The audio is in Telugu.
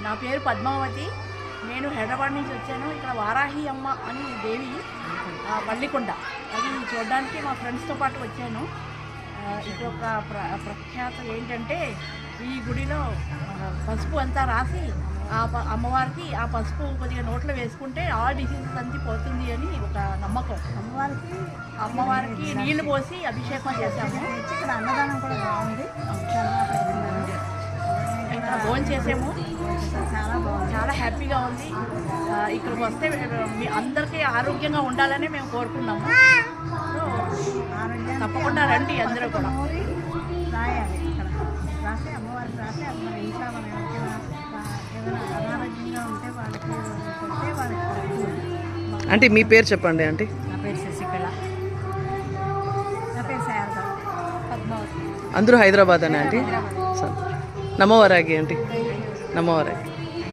నా పేరు పద్మావతి. నేను హైదరాబాద్ నుంచి వచ్చాను. ఇక్కడ వారాహి అమ్మ అని దేవి పల్లికొండ, అది చూడడానికి మా ఫ్రెండ్స్తో పాటు వచ్చాను. ఇక్కడ ఒక ప్రఖ్యాత ఏంటంటే ఈ గుడిలో పసుపు అంతా రాసి అమ్మవారికి ఆ పసుపు కొద్దిగా నోట్లో వేసుకుంటే ఆల్ డిసీజెస్ అంతా పోతుంది అని ఒక నమ్మకం. అమ్మవారికి నీళ్లు పోసి అభిషేకం చేశాము. ఇక్కడ అన్నదానం కూడా బాగుంది. ఇక్కడ భోజనం చేసాము. చాలా బాగుంది, చాలా హ్యాపీగా ఉంది. ఇక్కడికి వస్తే మీ అందరికీ ఆరోగ్యంగా ఉండాలని మేము కోరుకున్నాము. తప్పకుండా రండి అందరూ కూడా. రాయాలి ఇక్కడ రాసి అమ్మవారికి రాసి అమ్మ ఇంకా మనం ఏదైనా అనారోగ్యంగా ఉంటే వాళ్ళకి పెడితే వాళ్ళకి. అంటే మీ పేరు చెప్పండి ఆంటీ. నా పేరు శశికళ. నా పేరు శారద. పద్మావతి. అందరూ హైదరాబాద్ అని ఆంటీ. నమో వరాగి ఆంటీ. నమో వరాగి.